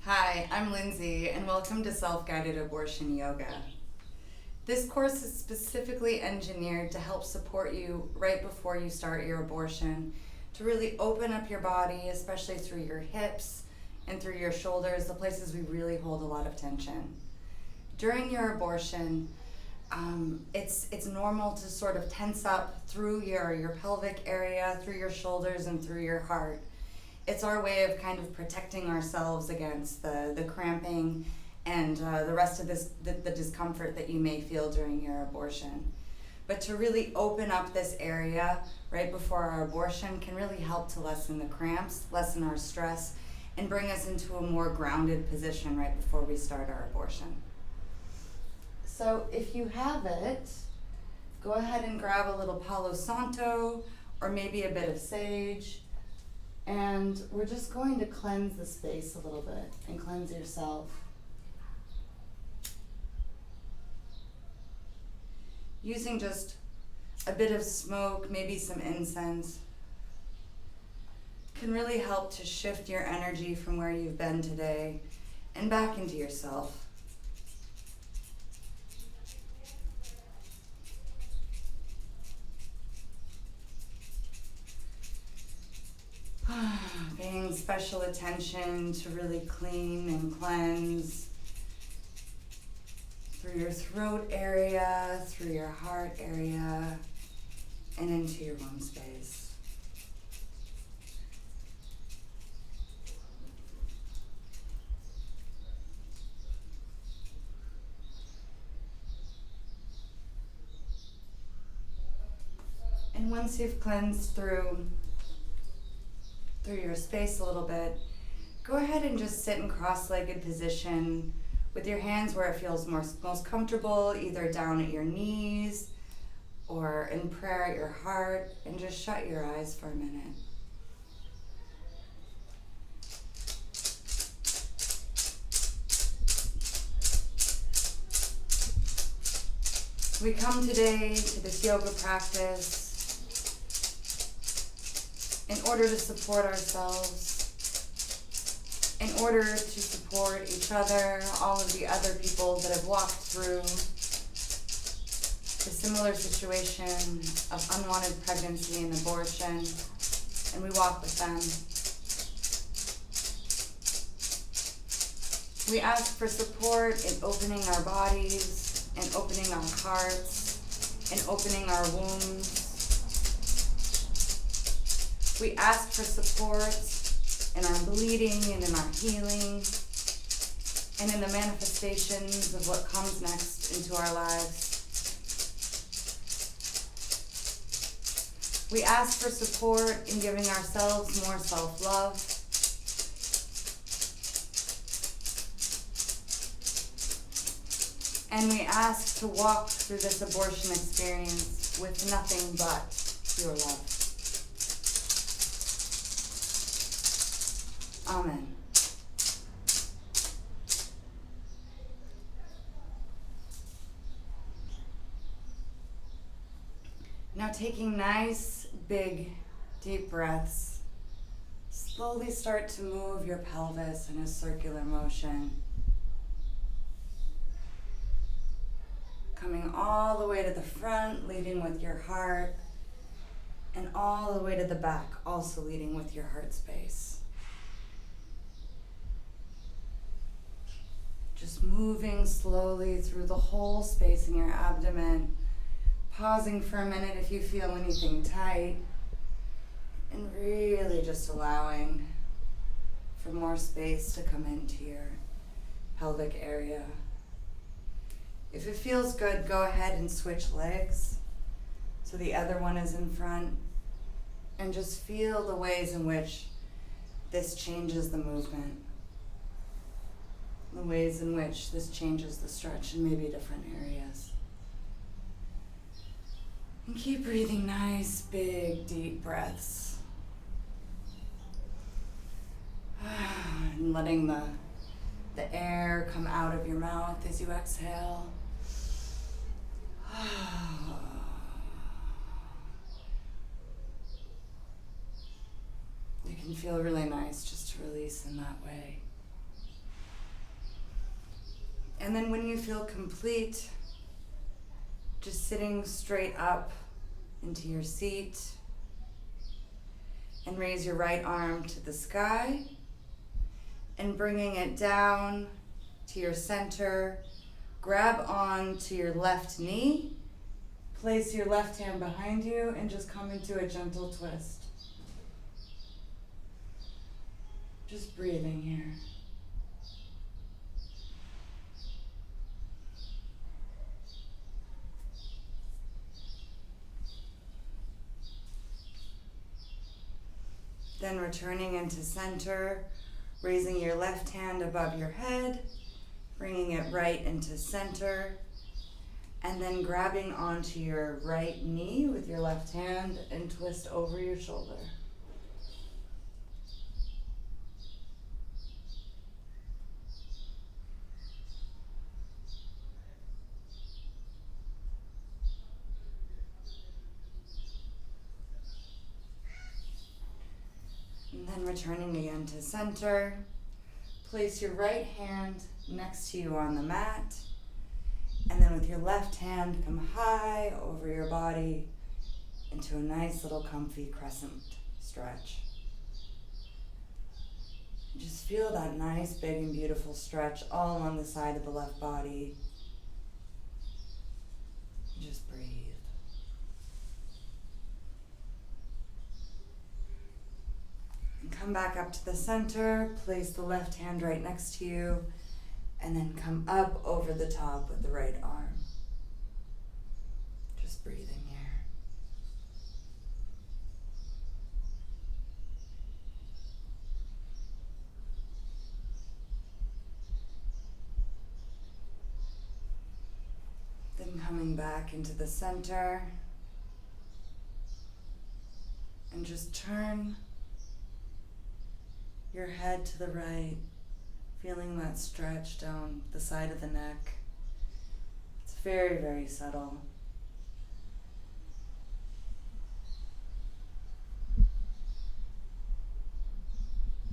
Hi, I'm Lindsay, and welcome to Self-Guided Abortion Yoga. This course is specifically engineered to help support you right before you start your abortion, to really open up your body, especially through your hips and through your shoulders, the places we really hold a lot of tension. During your abortion, it's normal to sort of tense up through your pelvic area, through your shoulders, and through your heart. It's our way of kind of protecting ourselves against the cramping and the rest of the discomfort that you may feel during your abortion. But to really open up this area right before our abortion can really help to lessen the cramps, lessen our stress, and bring us into a more grounded position right before we start our abortion. So if you have it, go ahead and grab a little Palo Santo or maybe a bit of sage. And we're just going to cleanse the space a little bit and cleanse yourself. Using just a bit of smoke, maybe some incense, can really help to shift your energy from where you've been today and back into yourself. Paying special attention to really clean and cleanse through your throat area, through your heart area, and into your womb space. And once you've cleansed through your space a little bit, go ahead and just sit in cross-legged position with your hands where it feels most comfortable, either down at your knees or in prayer at your heart, and just shut your eyes for a minute. We come today to this yoga practice in order to support ourselves, in order to support each other, all of the other people that have walked through the similar situation of unwanted pregnancy and abortion, and we walk with them. We ask for support in opening our bodies, in opening our hearts, in opening our wombs. We ask for support in our bleeding and in our healing and in the manifestations of what comes next into our lives. We ask for support in giving ourselves more self-love. And we ask to walk through this abortion experience with nothing but pure love. Amen. Now taking nice, big, deep breaths, slowly start to move your pelvis in a circular motion. Coming all the way to the front, leading with your heart, and all the way to the back, also leading with your heart space. Just moving slowly through the whole space in your abdomen, pausing for a minute if you feel anything tight, and really just allowing for more space to come into your pelvic area. If it feels good, go ahead and switch legs so the other one is in front, and just feel the ways in which this changes the movement. The ways in which this changes the stretch in maybe different areas. And keep breathing nice, big, deep breaths. And letting the air come out of your mouth as you exhale. It can feel really nice just to release in that way. And then when you feel complete, just sitting straight up into your seat and raise your right arm to the sky and bringing it down to your center. Grab on to your left knee, place your left hand behind you and just come into a gentle twist. Just breathing here. Then returning into center, raising your left hand above your head, bringing it right into center, and then grabbing onto your right knee with your left hand and twist over your shoulder. And then returning again to center, place your right hand next to you on the mat, and then with your left hand come high over your body into a nice little comfy crescent stretch. Just feel that nice, big and beautiful stretch all on the side of the left body. Just breathe. And come back up to the center, place the left hand right next to you, and then come up over the top with the right arm. Just breathing here. Then coming back into the center, and just turn your head to the right, feeling that stretch down the side of the neck. It's very, very subtle.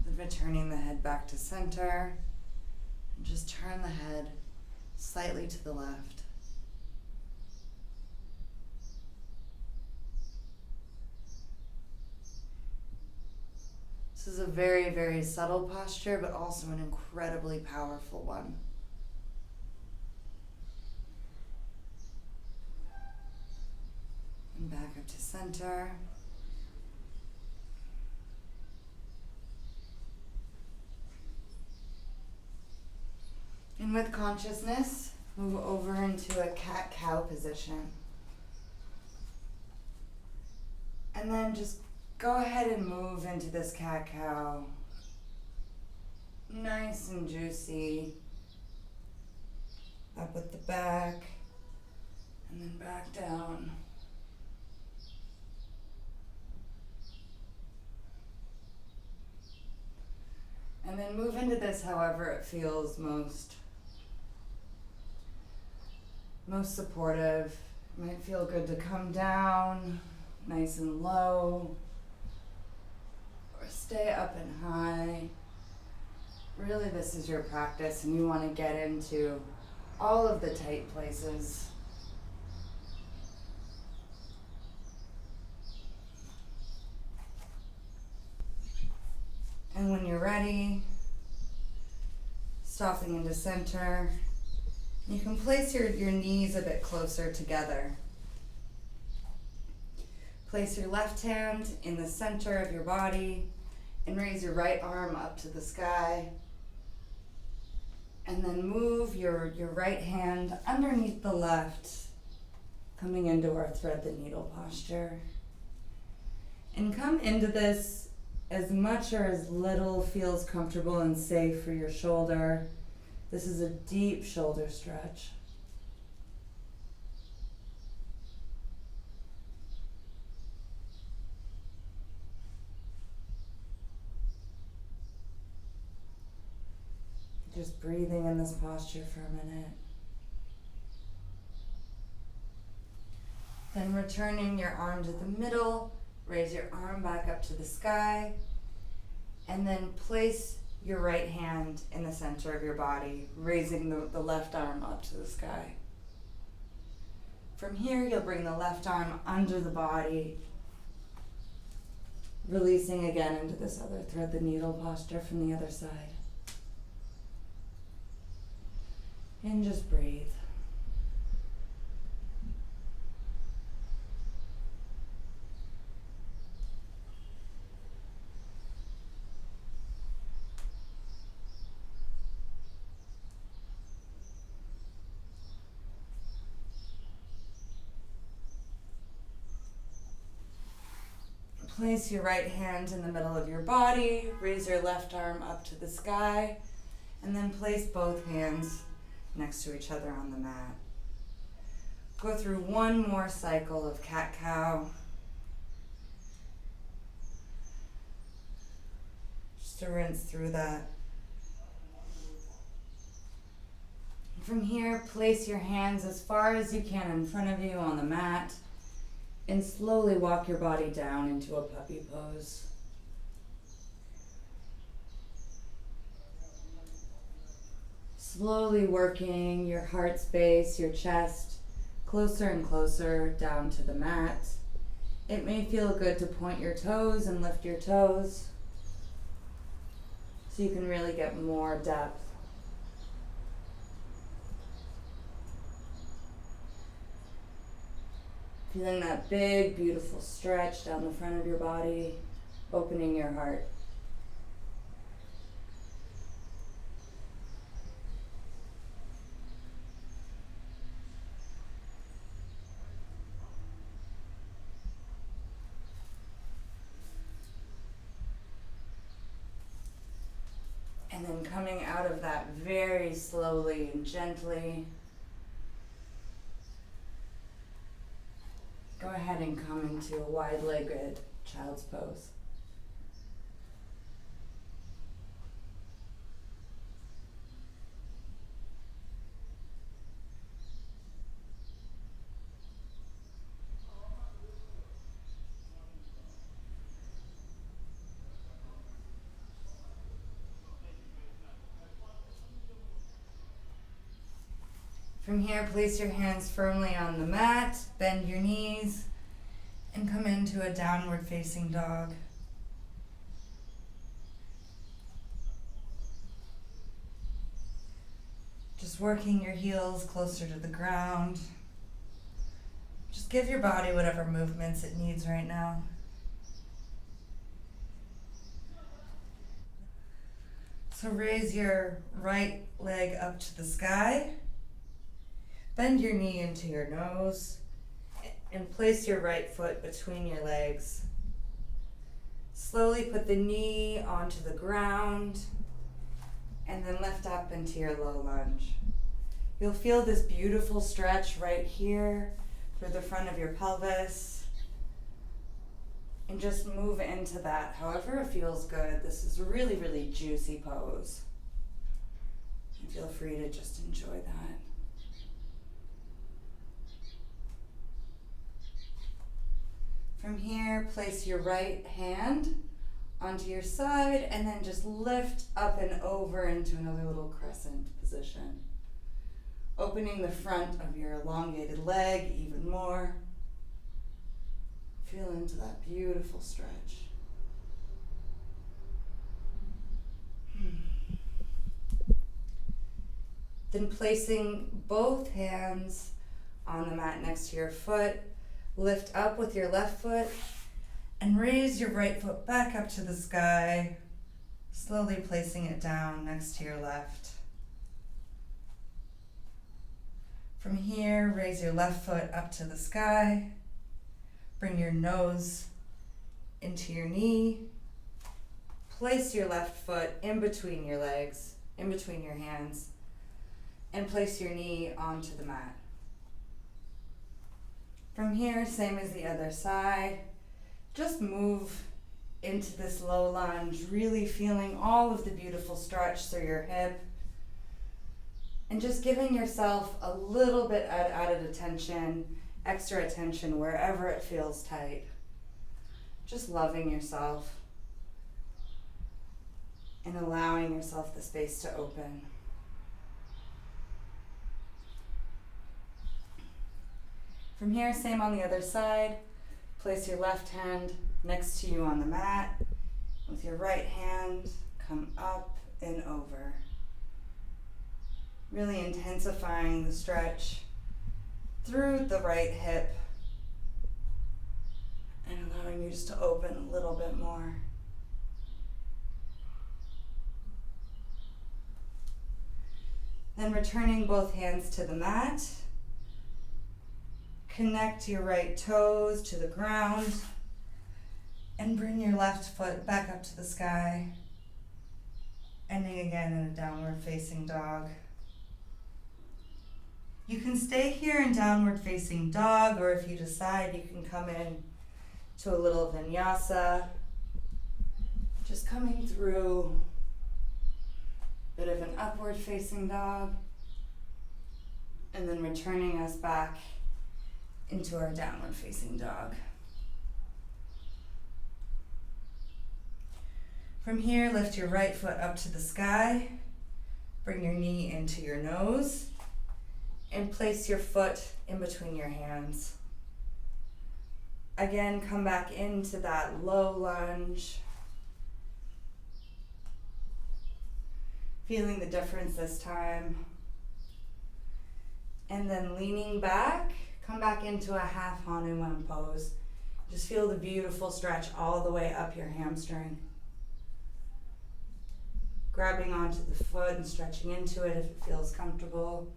Then returning the head back to center, and just turn the head slightly to the left. This is a very, very subtle posture, but also an incredibly powerful one. And back up to center. And with consciousness, move over into a cat-cow position. And then just go ahead and move into this cat-cow. Nice and juicy. Up with the back, and then back down. And then move into this however it feels most supportive. It might feel good to come down nice and low, or stay up and high. Really, this is your practice, and you want to get into all of the tight places. And when you're ready, stopping into center, you can place your knees a bit closer together. Place your left hand in the center of your body and raise your right arm up to the sky. And then move your right hand underneath the left, coming into our thread the needle posture. And come into this as much or as little feels comfortable and safe for your shoulder. This is a deep shoulder stretch. Just breathing in this posture for a minute. Then returning your arm to the middle, raise your arm back up to the sky, and then place your right hand in the center of your body, raising the left arm up to the sky. From here, you'll bring the left arm under the body, releasing again into this other thread the needle posture from the other side. And just breathe. Place your right hand in the middle of your body, raise your left arm up to the sky, and then place both hands next to each other on the mat. Go through one more cycle of cat-cow. Just to rinse through that. From here, place your hands as far as you can in front of you on the mat, and slowly walk your body down into a puppy pose. Slowly working your heart space, your chest, closer and closer down to the mat. It may feel good to point your toes and lift your toes so you can really get more depth. Feeling that big, beautiful stretch down the front of your body, opening your heart. And then coming out of that very slowly and gently, go ahead and come into a wide-legged child's pose. From here, place your hands firmly on the mat, bend your knees, and come into a downward facing dog. Just working your heels closer to the ground. Just give your body whatever movements it needs right now. So raise your right leg up to the sky. Bend your knee into your nose and place your right foot between your legs. Slowly put the knee onto the ground and then lift up into your low lunge. You'll feel this beautiful stretch right here through the front of your pelvis. And just move into that however it feels good. This is a really, really juicy pose. And feel free to just enjoy that. From here, place your right hand onto your side and then just lift up and over into another little crescent position. Opening the front of your elongated leg even more. Feel into that beautiful stretch. Then placing both hands on the mat next to your foot, lift up with your left foot and raise your right foot back up to the sky, slowly placing it down next to your left. From here, raise your left foot up to the sky, bring your nose into your knee, place your left foot in between your legs, in between your hands, and place your knee onto the mat. From here, same as the other side, just move into this low lunge, really feeling all of the beautiful stretch through your hip, and just giving yourself a little bit added attention, extra attention wherever it feels tight. Just loving yourself. and allowing yourself the space to open. From here, same on the other side. Place your left hand next to you on the mat. With your right hand, come up and over. Really intensifying the stretch through the right hip and allowing you just to open a little bit more. Then returning both hands to the mat. Connect your right toes to the ground and bring your left foot back up to the sky, ending again in a downward facing dog. You can stay here in downward facing dog, or if you decide, you can come in to a little vinyasa, just coming through a bit of an upward facing dog, and then returning us back into our downward facing dog. From here, lift your right foot up to the sky, bring your knee into your nose, and place your foot in between your hands. Again, come back into that low lunge. Feeling the difference this time. And then leaning back, come back into a half Hanuman pose. Just feel the beautiful stretch all the way up your hamstring. Grabbing onto the foot and stretching into it if it feels comfortable.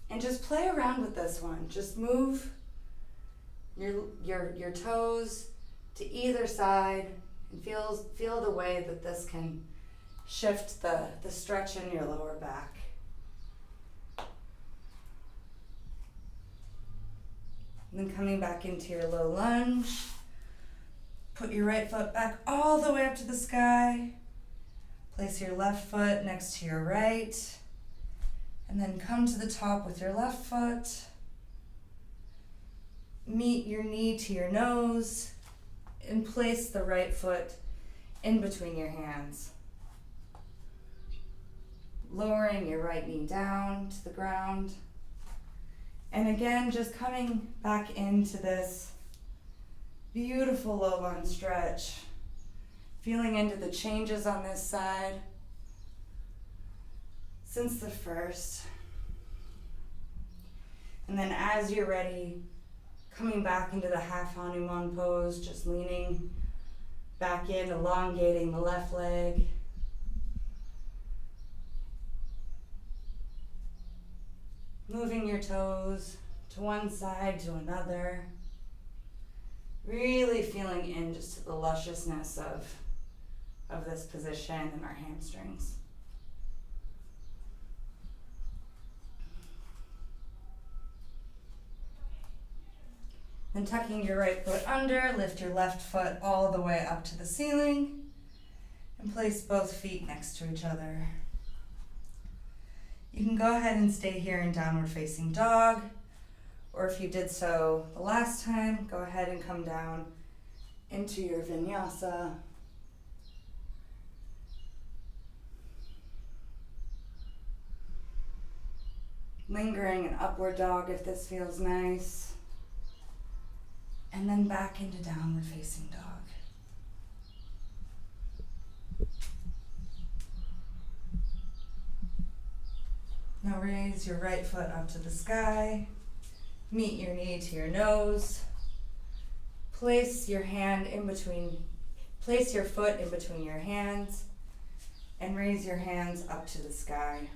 And just play around with this one. Just move your toes to either side and feel the way that this can shift the stretch in your lower back. And then coming back into your low lunge, put your right foot back all the way up to the sky. Place your left foot next to your right. And then come to the top with your left foot. Meet your knee to your nose and place the right foot in between your hands. Lowering your right knee down to the ground. And again, just coming back into this beautiful low lunge stretch. Feeling into the changes on this side since the first. And then as you're ready, coming back into the half Hanuman pose, just leaning back in, elongating the left leg. Moving your toes to one side, to another. Really feeling in just to the lusciousness of this position and our hamstrings. Then tucking your right foot under, lift your left foot all the way up to the ceiling and place both feet next to each other. You can go ahead and stay here in downward facing dog, or if you did so the last time, go ahead and come down into your vinyasa. Lingering in upward dog if this feels nice. And then back into downward facing dog. Now raise your right foot up to the sky. Meet your knee to your nose. Place your foot in between your hands and raise your hands up to the sky.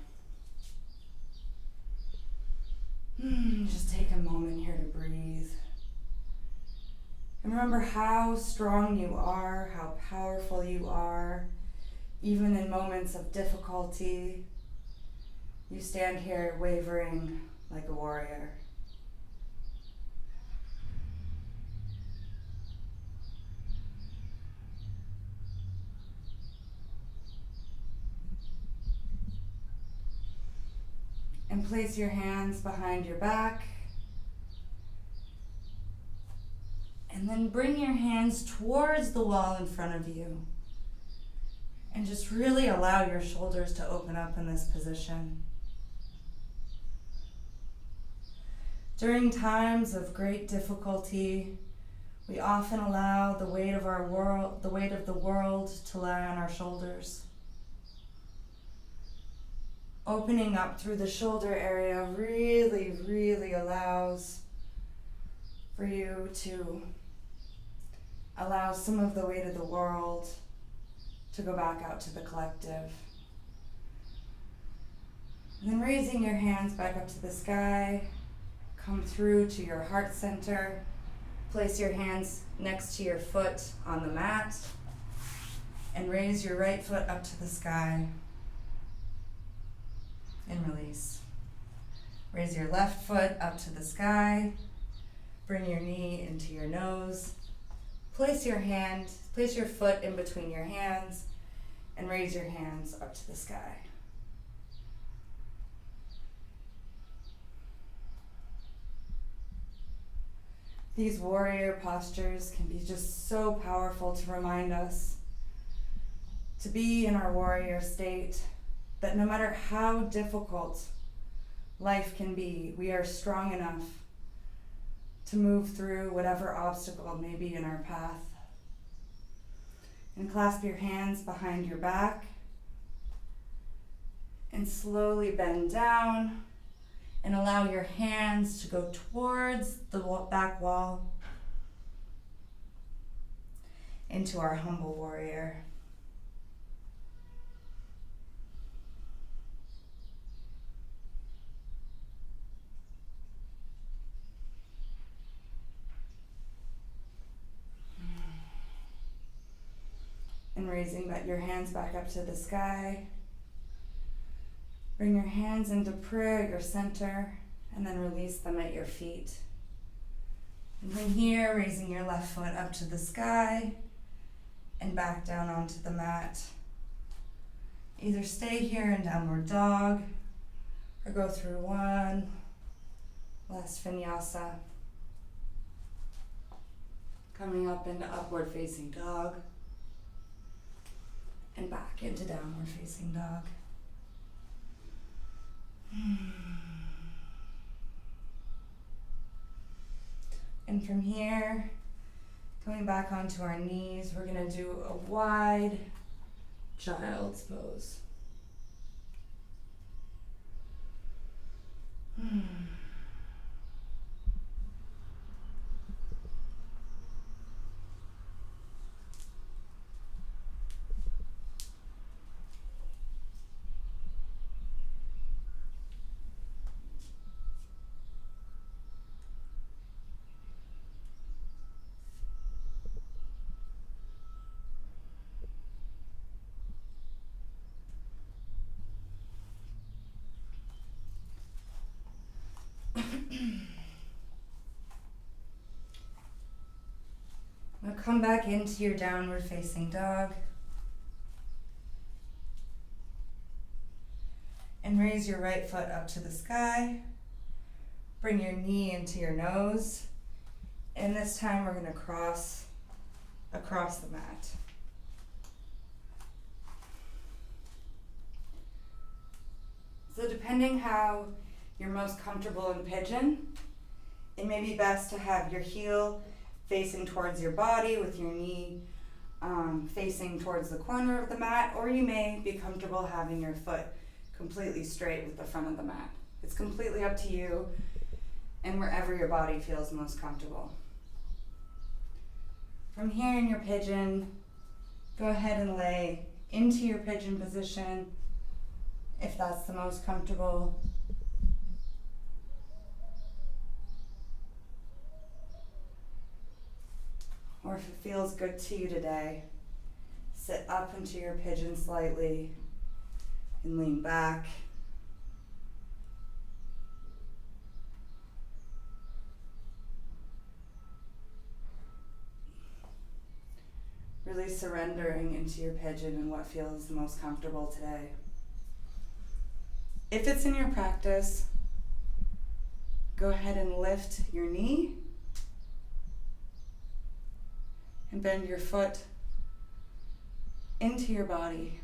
Just take a moment here to breathe. And remember how strong you are, how powerful you are, even in moments of difficulty. You stand here wavering like a warrior. And place your hands behind your back And then bring your hands towards the wall in front of you. And just really allow your shoulders to open up in this position. During times of great difficulty, we often allow the weight of the world to lie on our shoulders. Opening up through the shoulder area really, really allows for you to allow some of the weight of the world to go back out to the collective. And then raising your hands back up to the sky, come through to your heart center. Place your hands next to your foot on the mat and raise your right foot up to the sky and release. Raise your left foot up to the sky. Bring your knee into your nose. Place your foot in between your hands and raise your hands up to the sky. These warrior postures can be just so powerful to remind us to be in our warrior state, that no matter how difficult life can be, we are strong enough to move through whatever obstacle may be in our path. And clasp your hands behind your back and slowly bend down. And allow your hands to go towards the back wall into our humble warrior. And raising your hands back up to the sky. Bring your hands into prayer at your center and then release them at your feet. And from here, raising your left foot up to the sky and back down onto the mat. Either stay here in downward dog or go through one last vinyasa. Coming up into upward facing dog and back into downward facing dog. And from here, coming back onto our knees, we're going to do a wide child's pose. Now come back into your downward facing dog. And raise your right foot up to the sky. Bring your knee into your nose. And this time we're going to cross across the mat. So depending how you're most comfortable in pigeon, it may be best to have your heel facing towards your body with your knee facing towards the corner of the mat, or you may be comfortable having your foot completely straight with the front of the mat. It's completely up to you and wherever your body feels most comfortable. From here in your pigeon, go ahead and lay into your pigeon position if that's the most comfortable. Or if it feels good to you today, sit up into your pigeon slightly and lean back. Really surrendering into your pigeon and what feels the most comfortable today. If it's in your practice, go ahead and lift your knee And bend your foot into your body.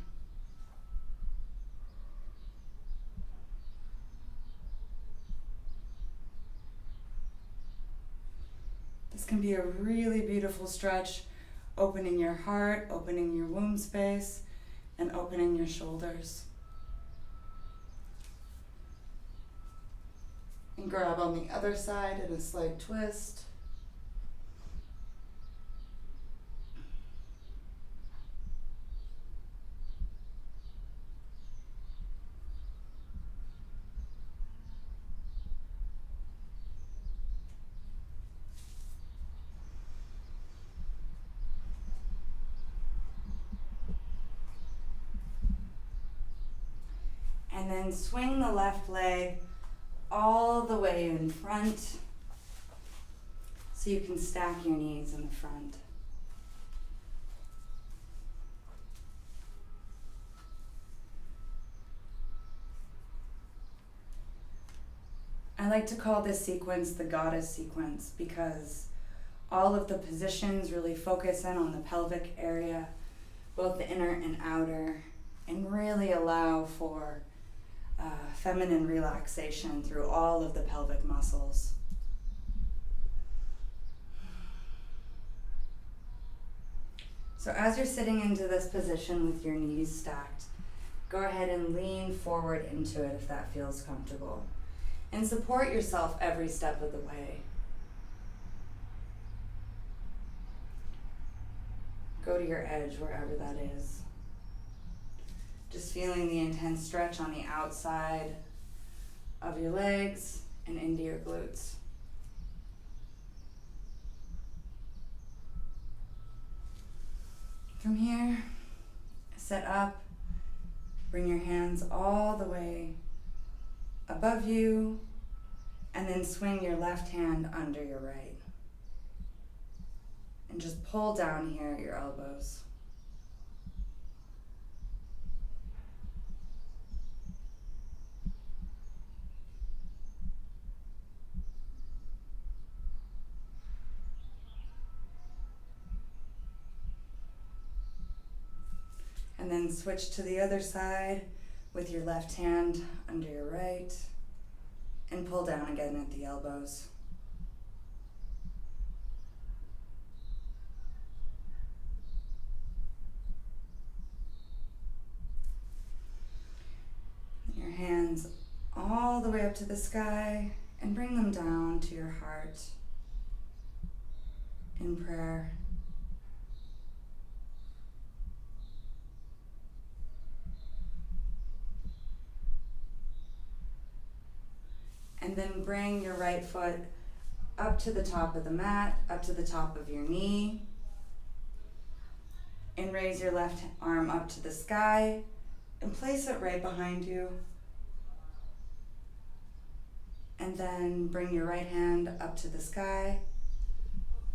This can be a really beautiful stretch, opening your heart, opening your womb space, and opening your shoulders. And grab on the other side in a slight twist. And then swing the left leg all the way in front so you can stack your knees in the front. I like to call this sequence the goddess sequence because all of the positions really focus in on the pelvic area, both the inner and outer, and really allow for feminine relaxation through all of the pelvic muscles. So as you're sitting into this position with your knees stacked, go ahead and lean forward into it if that feels comfortable. And support yourself every step of the way. Go to your edge wherever that is. Just feeling the intense stretch on the outside of your legs and into your glutes. From here, sit up, bring your hands all the way above you, and then swing your left hand under your right. And just pull down here at your elbows. And then switch to the other side with your left hand under your right and pull down again at the elbows. Your hands all the way up to the sky and bring them down to your heart in prayer. And then bring your right foot up to the top of the mat, up to the top of your knee. And raise your left arm up to the sky and place it right behind you. And then bring your right hand up to the sky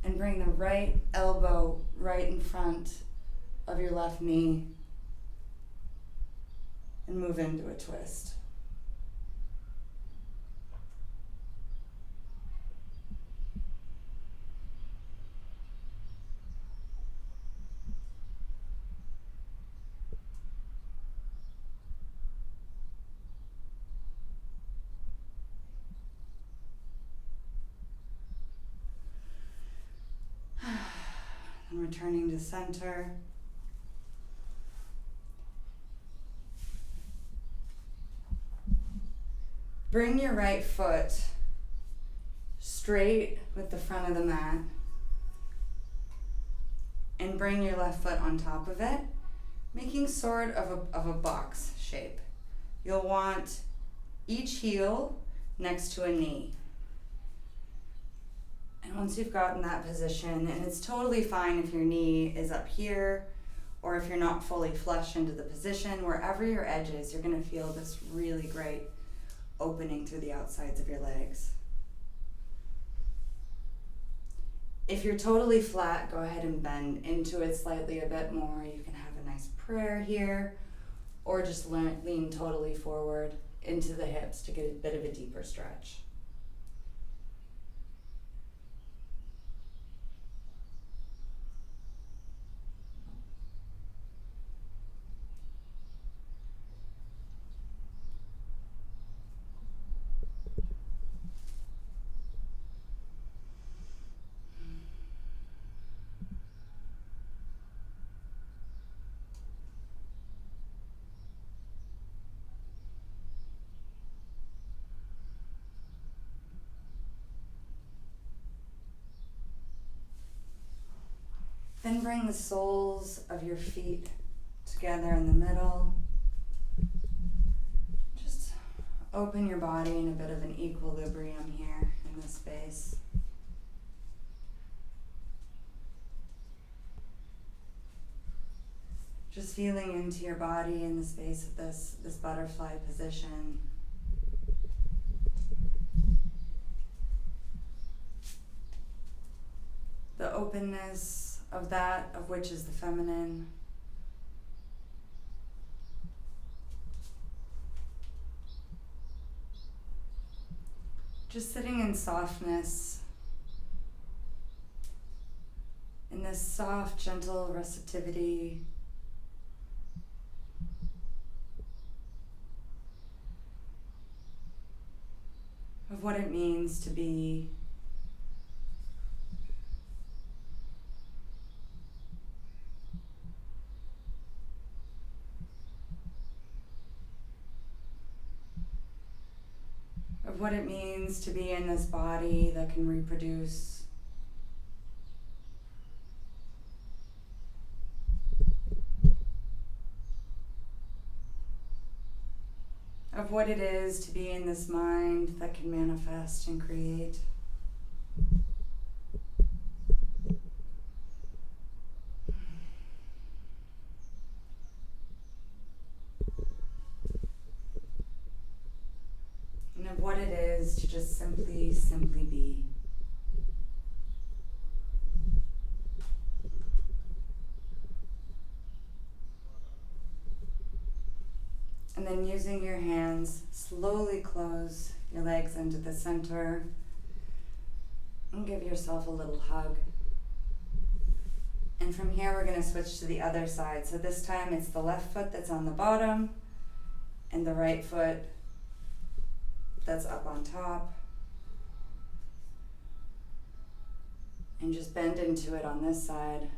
and bring the right elbow right in front of your left knee and move into a twist. And returning to center. Bring your right foot straight with the front of the mat and bring your left foot on top of it, making sort of a box shape. You'll want each heel next to a knee. And once you've gotten that position, and it's totally fine if your knee is up here or if you're not fully flush into the position, wherever your edge is, you're gonna feel this really great opening through the outsides of your legs. If you're totally flat, go ahead and bend into it slightly a bit more. You can have a nice prayer here, or just lean totally forward into the hips to get a bit of a deeper stretch. Then bring the soles of your feet together in the middle. Just open your body in a bit of an equilibrium here in this space. Just feeling into your body in the space of this butterfly position. The openness of that of which is the feminine. Just sitting in softness, in this soft, gentle receptivity. Of what it means to be in this body that can reproduce. Of what it is to be in this mind that can manifest and create. And of what it is to just simply be. And then using your hands, slowly close your legs into the center and give yourself a little hug. And from here we're going to switch to the other side. So this time it's the left foot that's on the bottom and the right foot that's up on top. And just bend into it on this side.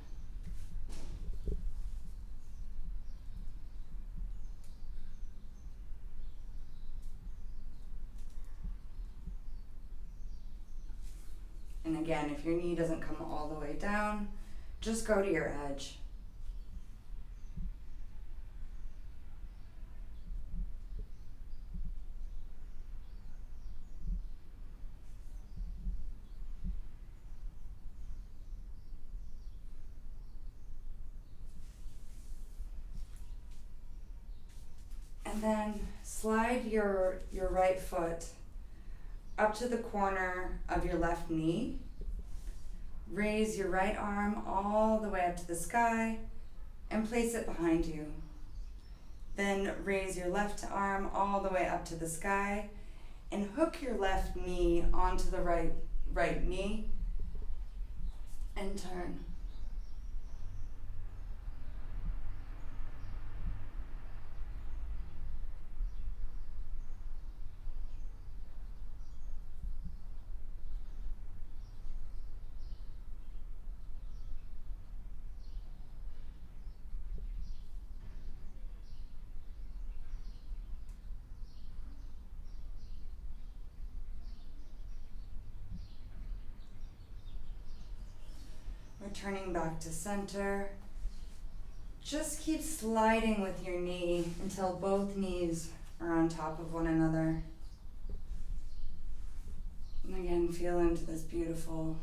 And again, if your knee doesn't come all the way down, just go to your edge. And then slide your right foot up to the corner of your left knee. Raise your right arm all the way up to the sky and place it behind you. Then raise your left arm all the way up to the sky and hook your left knee onto the right knee and turn. Returning back to center. Just keep sliding with your knee until both knees are on top of one another. And again, feel into this beautiful,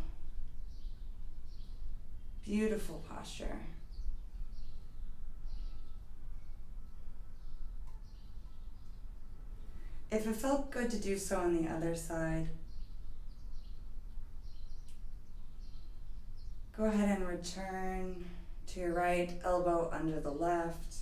beautiful posture. If it felt good to do so on the other side, go ahead and return to your right elbow under the left.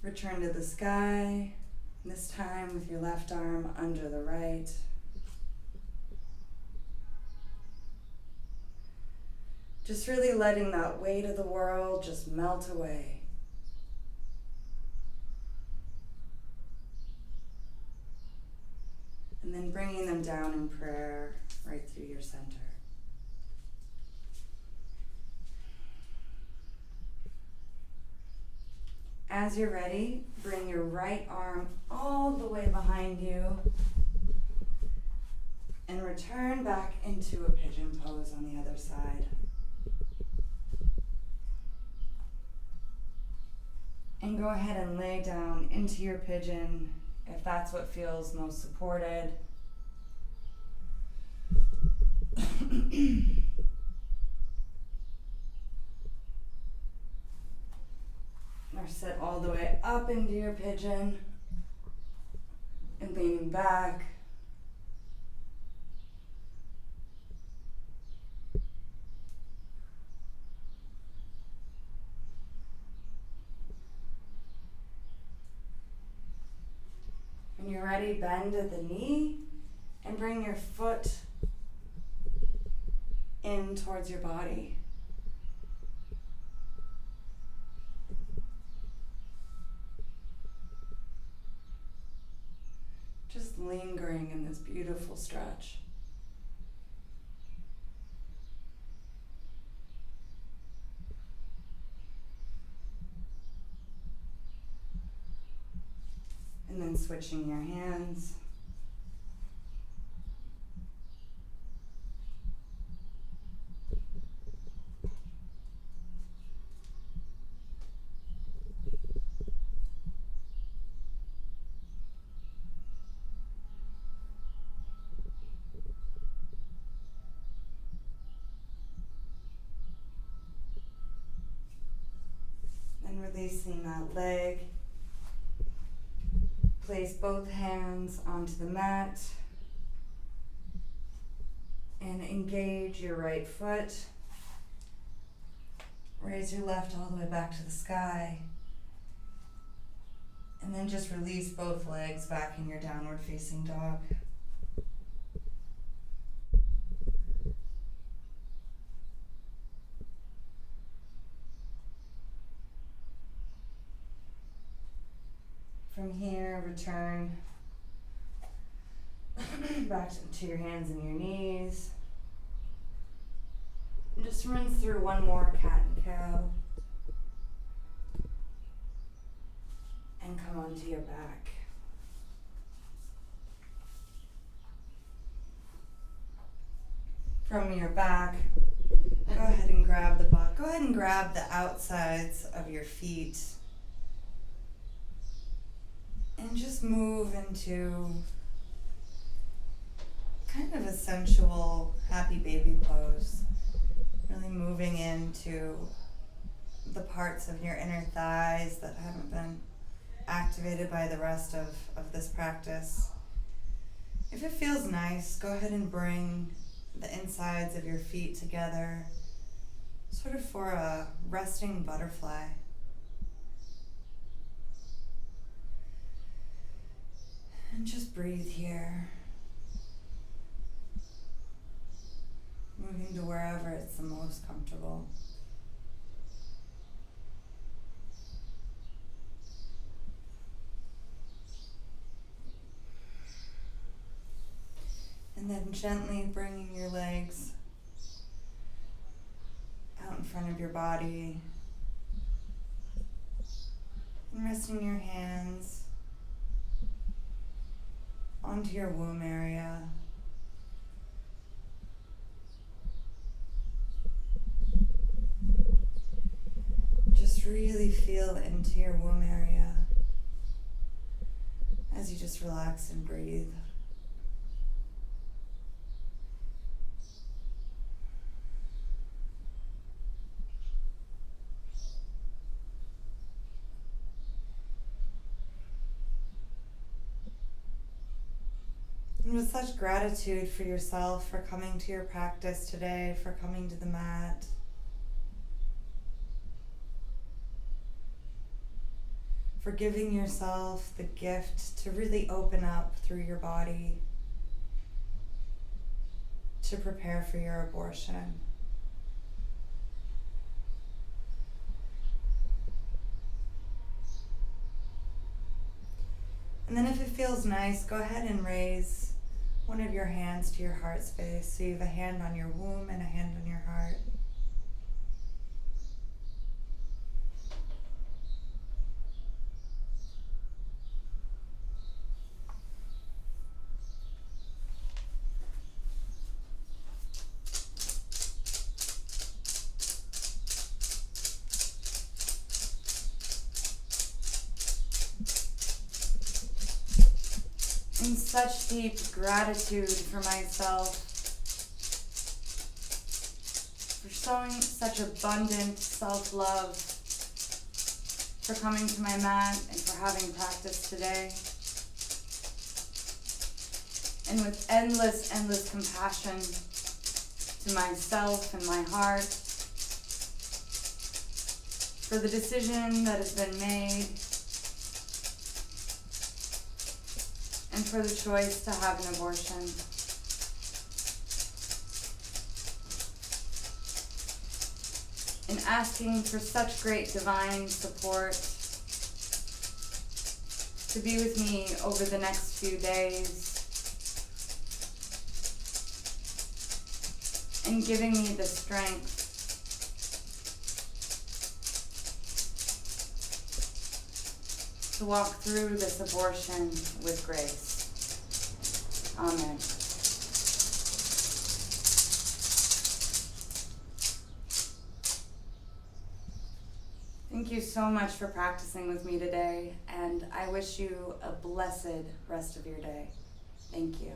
Return to the sky, this time with your left arm under the right. Just really letting that weight of the world just melt away. And then bringing them down in prayer right through your center. as you're ready, bring your right arm all the way behind you and return back into a pigeon pose on the other side. And go ahead and lay down into your pigeon if that's what feels most supported. Or sit all the way up into your pigeon and leaning back. When you're ready, bend at the knee and bring your foot in towards your body. Just lingering in this beautiful stretch. And then switching your hands. And releasing that leg. Place both hands onto the mat and engage your right foot. Raise your left all the way back to the sky. And then just release both legs back in your downward facing dog. From here, return back to your hands and your knees. And just rinse through one more cat and cow. And come onto your back. From your back, go ahead and grab the outsides of your feet. And just move into kind of a sensual, happy baby pose. Really moving into the parts of your inner thighs that haven't been activated by the rest of this practice. If it feels nice, go ahead and bring the insides of your feet together, sort of for a resting butterfly. And just breathe here, moving to wherever it's the most comfortable. And then gently bringing your legs out in front of your body and resting your hands onto your womb area. Just really feel into your womb area as you just relax and breathe. And with such gratitude for yourself, for coming to your practice today, for coming to the mat, for giving yourself the gift to really open up through your body to prepare for your abortion. And then if it feels nice, go ahead and raise one of your hands to your heart space. So you have a hand on your womb and a hand on your heart. in such deep gratitude for myself, for showing such abundant self-love, for coming to my mat and for having practice today. And with endless, endless compassion to myself and my heart, for the decision that has been made, and for the choice to have an abortion. And asking for such great divine support to be with me over the next few days, and giving me the strength to walk through this abortion with grace. Amen. Thank you so much for practicing with me today, and I wish you a blessed rest of your day. Thank you.